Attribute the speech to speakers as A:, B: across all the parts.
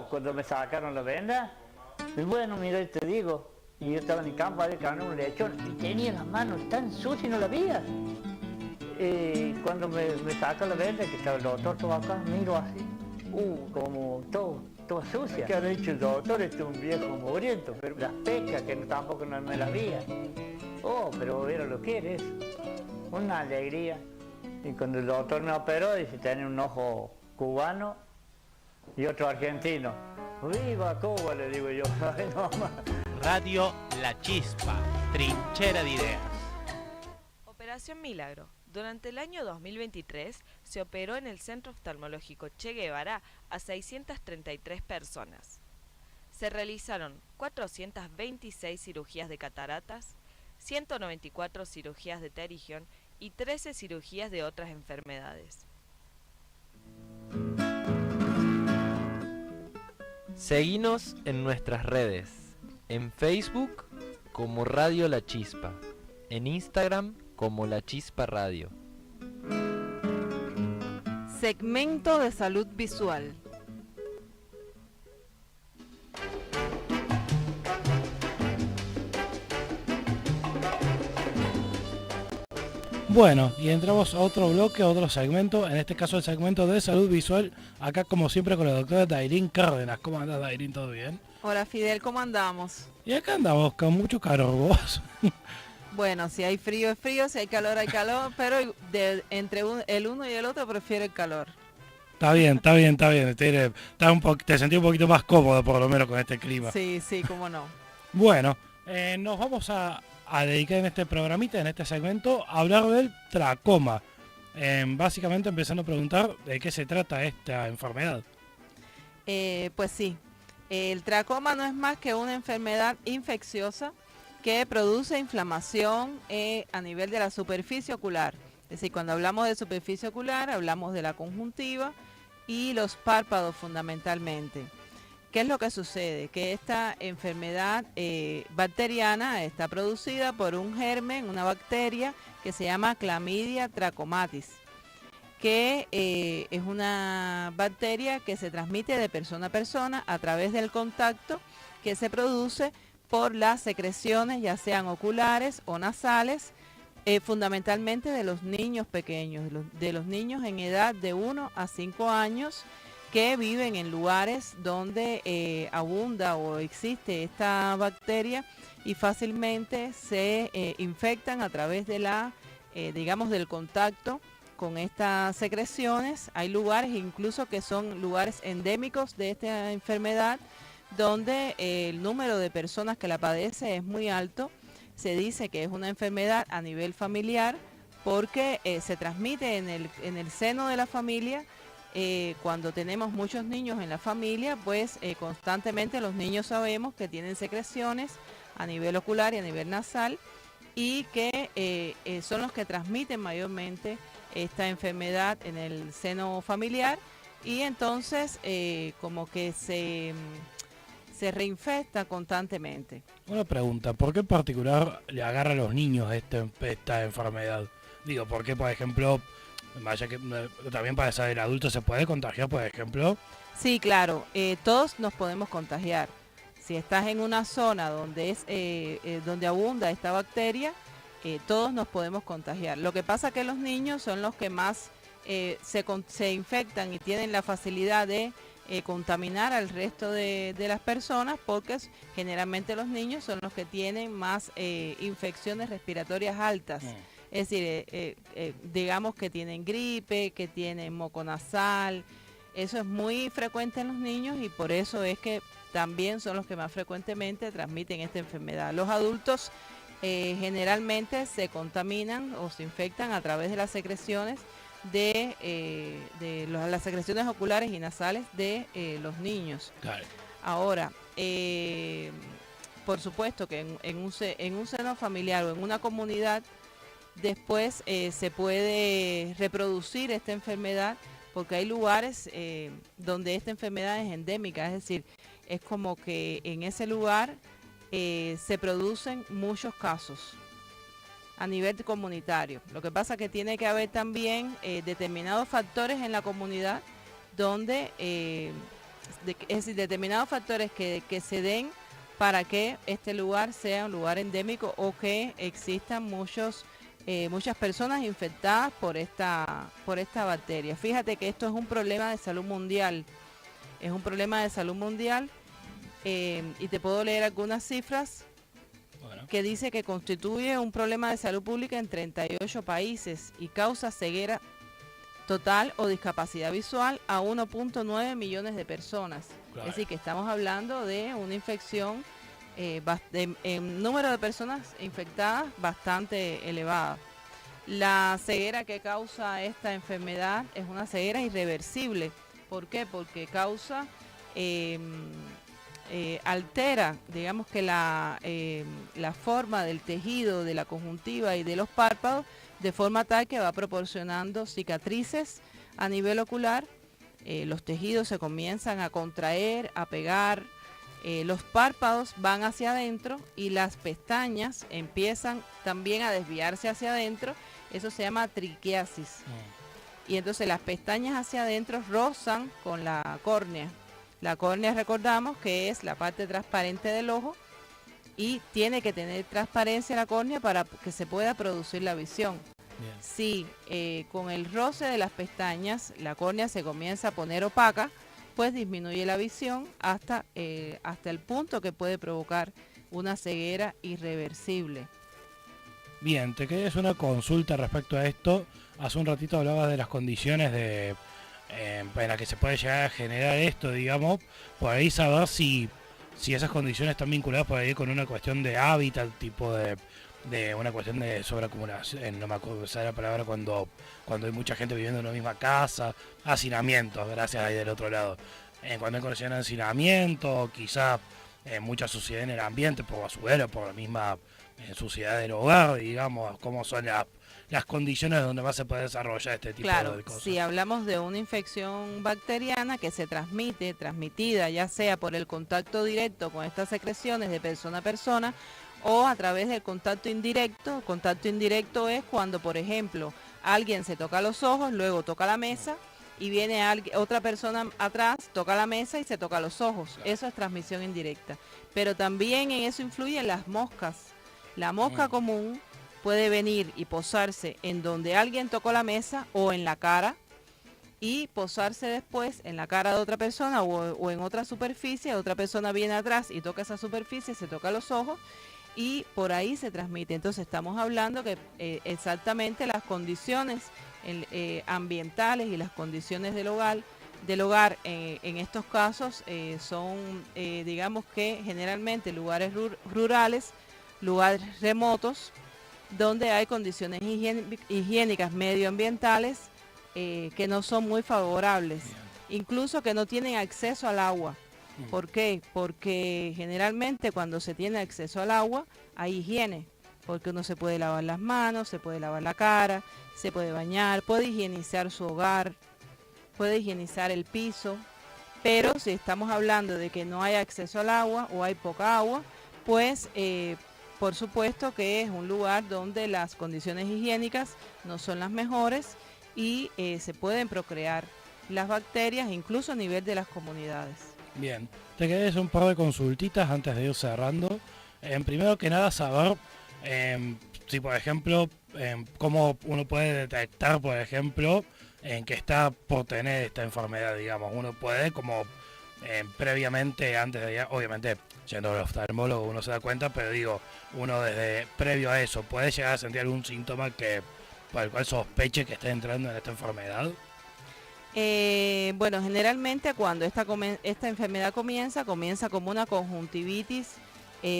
A: cuando me sacaron la venda. Y bueno, mira, te digo, y yo estaba en el campo a ver un lechón y tenía las manos tan sucias y no la veía. Cuando me saca la venda, que estaba el doctor todo acá, miro así, como todo sucia. ¿Qué ha hecho el doctor? Este es un viejo mugriento, pero las pecas que tampoco no me las veía. Pero era lo que eres, una alegría. Y cuando el doctor me operó, dice, tiene un ojo cubano y otro argentino. ¡Viva Cuba!, le digo yo. Ay, no,
B: Radio La Chispa, trinchera de ideas.
C: Operación Milagro. Durante el año 2023 se operó en el Centro Oftalmológico Che Guevara a 633 personas. Se realizaron 426 cirugías de cataratas, 194 cirugías de pterigión y 13 cirugías de otras enfermedades.
D: Seguinos en nuestras redes, en Facebook como Radio La Chispa, en Instagram como La Chispa Radio.
E: Segmento de salud visual.
F: Bueno, y entramos a otro bloque, a otro segmento, en este caso el segmento de salud visual, acá como siempre con la doctora Dairín Cárdenas. ¿Cómo andás, Dairín? ¿Todo bien?
E: Hola, Fidel, ¿cómo andamos?
F: Y acá andamos con mucho calor, vos.
E: Bueno, si hay frío es frío, si hay calor hay calor, pero entre el uno y el otro prefiero el calor.
F: Está bien. Te sentí un poquito más cómodo por lo menos con este clima.
E: Sí, cómo no.
F: Bueno, nos vamos a dedicar en este programita, en este segmento, a hablar del tracoma. Básicamente empezando a preguntar de qué se trata esta enfermedad.
E: Pues sí, el tracoma no es más que una enfermedad infecciosa que produce inflamación a nivel de la superficie ocular. Es decir, cuando hablamos de superficie ocular, hablamos de la conjuntiva y los párpados fundamentalmente. ¿Qué es lo que sucede? Que esta enfermedad bacteriana está producida por un germen, una bacteria que se llama Chlamydia trachomatis, que es una bacteria que se transmite de persona a persona a través del contacto que se produce por las secreciones, ya sean oculares o nasales, fundamentalmente de los niños pequeños, de los niños en edad de 1 a 5 años, que viven en lugares donde abunda o existe esta bacteria y fácilmente se infectan a través de del contacto con estas secreciones. Hay lugares incluso que son lugares endémicos de esta enfermedad, donde el número de personas que la padece es muy alto. Se dice que es una enfermedad a nivel familiar porque se transmite en el seno de la familia. Cuando tenemos muchos niños en la familia, pues constantemente los niños sabemos que tienen secreciones a nivel ocular y a nivel nasal y que son los que transmiten mayormente esta enfermedad en el seno familiar, y entonces como que se reinfecta constantemente.
F: Una pregunta, ¿por qué en particular le agarra a los niños esta enfermedad? Digo, ¿por qué, por ejemplo, vaya que también para ser adulto se puede contagiar, por ejemplo?
E: Sí, claro, todos nos podemos contagiar. Si estás en una zona donde donde abunda esta bacteria, todos nos podemos contagiar. Lo que pasa es que los niños son los que más se infectan y tienen la facilidad de contaminar al resto de las personas, porque generalmente los niños son los que tienen más infecciones respiratorias altas. Es decir, digamos que tienen gripe, que tienen moco nasal. Eso es muy frecuente en los niños y por eso es que también son los que más frecuentemente transmiten esta enfermedad. Los adultos generalmente se contaminan o se infectan a través de las secreciones las secreciones oculares y nasales de los niños. Claro. Ahora, por supuesto que en un seno familiar o en una comunidad después se puede reproducir esta enfermedad, porque hay lugares donde esta enfermedad es endémica, es decir, es como que en ese lugar se producen muchos casos a nivel comunitario. Lo que pasa es que tiene que haber también determinados factores en la comunidad donde es decir, determinados factores que se den para que este lugar sea un lugar endémico o que existan muchas personas infectadas por esta bacteria. Fíjate que esto es un problema de salud mundial. Es un problema de salud mundial y te puedo leer algunas cifras que dice que constituye un problema de salud pública en 38 países y causa ceguera total o discapacidad visual a 1.9 millones de personas. Claro. Es decir, que estamos hablando de una infección en número de personas infectadas bastante elevada. La ceguera que causa esta enfermedad es una ceguera irreversible. ¿Por qué? Porque causa, altera, digamos que la forma del tejido, de la conjuntiva y de los párpados, de forma tal que va proporcionando cicatrices a nivel ocular. Los tejidos se comienzan a contraer, a pegar, los párpados van hacia adentro y las pestañas empiezan también a desviarse hacia adentro. Eso se llama triquiasis. Y entonces las pestañas hacia adentro rozan con la córnea. La córnea, recordamos que es la parte transparente del ojo y tiene que tener transparencia la córnea para que se pueda producir la visión. Bien. Si con el roce de las pestañas la córnea se comienza a poner opaca, pues disminuye la visión hasta el punto que puede provocar una ceguera irreversible.
F: Bien, te quería hacer una consulta respecto a esto. Hace un ratito hablabas de las condiciones en las que se puede llegar a generar esto, digamos. Por ahí saber si esas condiciones están vinculadas por ahí con una cuestión de hábitat, tipo de una cuestión de sobreacumulación, no me acuerdo usar la palabra cuando hay mucha gente viviendo en la misma casa, hacinamiento, gracias ahí del otro lado. Cuando hay condiciones de hacinamiento, quizá mucha suciedad en el ambiente por basurero, por la misma suciedad del hogar, digamos, cómo son las condiciones donde más se puede desarrollar este tipo de cosas.
E: Si hablamos de una infección bacteriana que se transmitida ya sea por el contacto directo con estas secreciones de persona a persona o a través del contacto indirecto. Contacto indirecto es cuando, por ejemplo, alguien se toca los ojos, luego toca la mesa y viene otra persona atrás, toca la mesa y se toca los ojos. Claro. Eso es transmisión indirecta. Pero también en eso influyen las moscas. La mosca común puede venir y posarse en donde alguien tocó la mesa o en la cara y posarse después en la cara de otra persona o en otra superficie. Otra persona viene atrás y toca esa superficie, se toca los ojos y por ahí se transmite. Entonces estamos hablando que exactamente las condiciones ambientales y las condiciones del hogar en estos casos son, digamos que generalmente lugares rurales, lugares remotos, donde hay condiciones higiénicas medioambientales que no son muy favorables, incluso que no tienen acceso al agua. ¿Por qué? Porque generalmente cuando se tiene acceso al agua hay higiene, porque uno se puede lavar las manos, se puede lavar la cara, se puede bañar, puede higienizar su hogar, puede higienizar el piso, pero si estamos hablando de que no hay acceso al agua o hay poca agua, pues por supuesto que es un lugar donde las condiciones higiénicas no son las mejores y se pueden procrear las bacterias incluso a nivel de las comunidades.
F: Bien, te quería hacer un par de consultitas antes de ir cerrando. Primero que nada saber si por ejemplo cómo uno puede detectar por ejemplo que está por tener esta enfermedad, digamos. Uno puede como previamente, antes de ya, obviamente yendo al oftalmólogo uno se da cuenta, pero digo, uno desde previo a eso puede llegar a sentir algún síntoma por el cual sospeche que está entrando en esta enfermedad.
E: Bueno, generalmente cuando esta enfermedad comienza como una conjuntivitis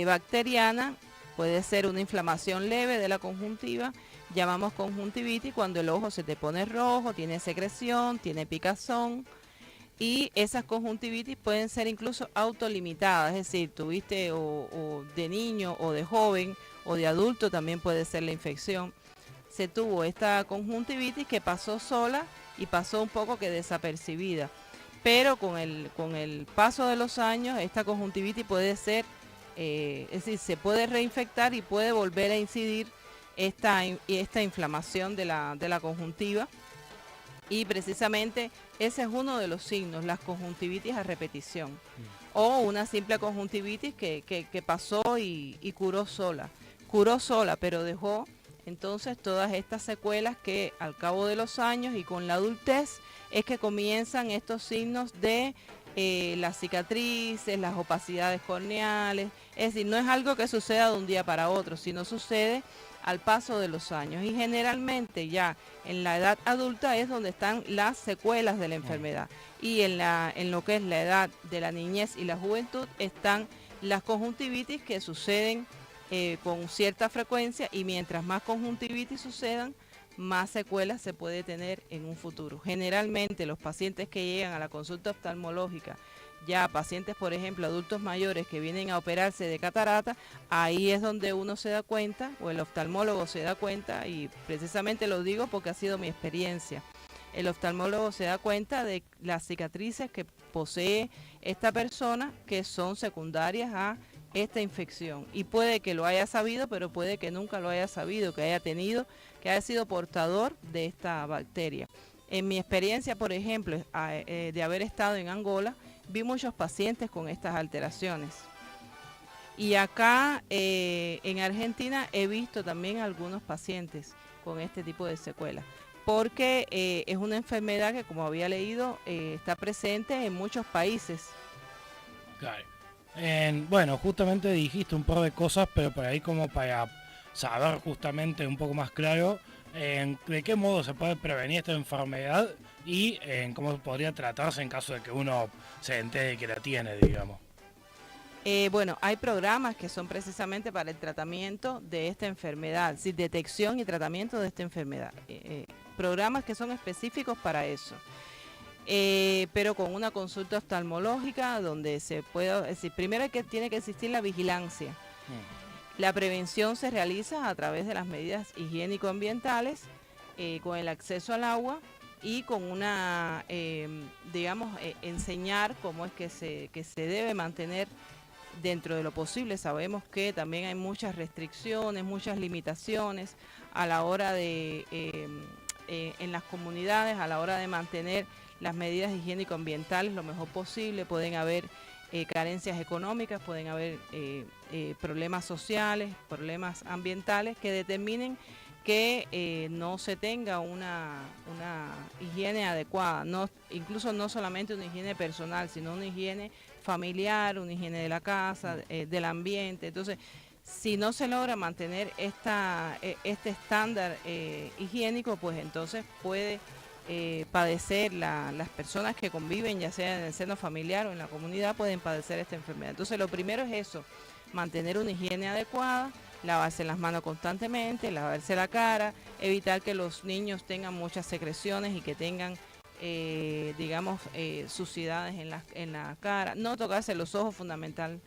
E: bacteriana, puede ser una inflamación leve de la conjuntiva, llamamos conjuntivitis cuando el ojo se te pone rojo, tiene secreción, tiene picazón, y esas conjuntivitis pueden ser incluso autolimitadas, es decir, tuviste o de niño o de joven o de adulto también puede ser la infección. Se tuvo esta conjuntivitis que pasó sola y pasó un poco que desapercibida, pero con el paso de los años esta conjuntivitis puede ser, es decir, se puede reinfectar y puede volver a incidir esta inflamación de la conjuntiva Y precisamente ese es uno de los signos, las conjuntivitis a repetición. O una simple conjuntivitis que pasó y curó sola. Curó sola, pero dejó entonces todas estas secuelas que al cabo de los años y con la adultez es que comienzan estos signos de las cicatrices, las opacidades corneales. Es decir, no es algo que suceda de un día para otro, sino sucede al paso de los años. Y generalmente ya en la edad adulta es donde están las secuelas de la enfermedad. Y en lo que es la edad de la niñez y la juventud están las conjuntivitis que suceden con cierta frecuencia, y mientras más conjuntivitis sucedan, más secuelas se puede tener en un futuro. Generalmente los pacientes que llegan a la consulta oftalmológica, ya pacientes, por ejemplo, adultos mayores que vienen a operarse de catarata, ahí es donde uno se da cuenta, o el oftalmólogo se da cuenta, y precisamente lo digo porque ha sido mi experiencia. El oftalmólogo se da cuenta de las cicatrices que posee esta persona que son secundarias a esta infección, y puede que lo haya sabido, pero puede que nunca lo haya sabido, que haya sido portador de esta bacteria. En mi experiencia, por ejemplo, de haber estado en Angola, vi muchos pacientes con estas alteraciones. Y acá en Argentina he visto también algunos pacientes con este tipo de secuelas, porque es una enfermedad que, como había leído, está presente en muchos países.
F: Claro. Bueno, justamente dijiste un par de cosas, pero por ahí como para saber justamente un poco más claro de qué modo se puede prevenir esta enfermedad y cómo podría tratarse en caso de que uno se entere que la tiene, digamos.
E: Bueno, hay programas que son precisamente para el tratamiento de esta enfermedad, sí, detección y tratamiento de esta enfermedad. Programas que son específicos para eso. Pero con una consulta oftalmológica donde se pueda, es decir, primero tiene que existir la vigilancia. La prevención se realiza a través de las medidas higiénico-ambientales, con el acceso al agua y con una, enseñar cómo es que se debe mantener dentro de lo posible. Sabemos que también hay muchas restricciones, muchas limitaciones a la hora de, en las comunidades, a la hora de mantener las medidas higiénico-ambientales lo mejor posible. Pueden haber carencias económicas, pueden haber problemas sociales, problemas ambientales que determinen que no se tenga una higiene adecuada, incluso no solamente una higiene personal, sino una higiene familiar, una higiene de la casa, del ambiente. Entonces, si no se logra mantener este estándar higiénico, pues entonces puede padecer las personas que conviven, ya sea en el seno familiar o en la comunidad, pueden padecer esta enfermedad. Entonces lo primero es eso, mantener una higiene adecuada, lavarse las manos constantemente, lavarse la cara, evitar que los niños tengan muchas secreciones y que tengan suciedades en la cara, no tocarse los ojos, fundamental,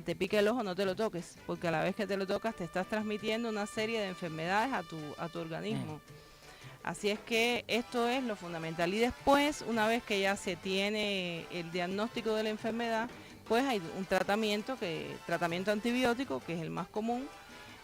E: te pica el ojo, no te lo toques, porque a la vez que te lo tocas te estás transmitiendo una serie de enfermedades a tu organismo. Así es que esto es lo fundamental. Y después, una vez que ya se tiene el diagnóstico de la enfermedad, pues hay un tratamiento antibiótico, que es el más común,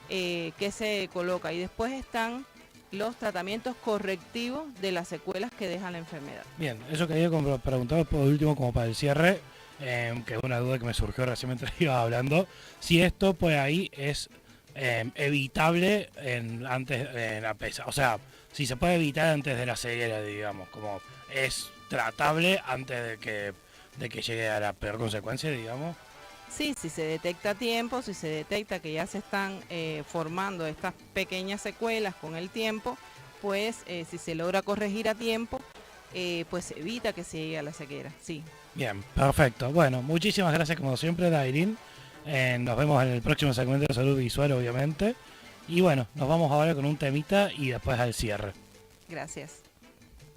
E: que se coloca. Y después están los tratamientos correctivos de las secuelas que deja la enfermedad.
F: Bien, eso quería preguntar por último, como para el cierre, que es una duda que me surgió recién mientras iba hablando, si esto pues ahí es evitable o sea, si se puede evitar antes de la ceguera, digamos, como es tratable antes de que llegue a la peor consecuencia, digamos.
E: Sí, si se detecta a tiempo, si se detecta que ya se están formando estas pequeñas secuelas con el tiempo, pues si se logra corregir a tiempo, pues evita que se llegue a la ceguera, sí.
F: Bien, perfecto. Bueno, muchísimas gracias como siempre, Dairín. Nos vemos en el próximo segmento de salud visual, obviamente. Y bueno, nos vamos ahora con un temita y después al cierre.
E: Gracias.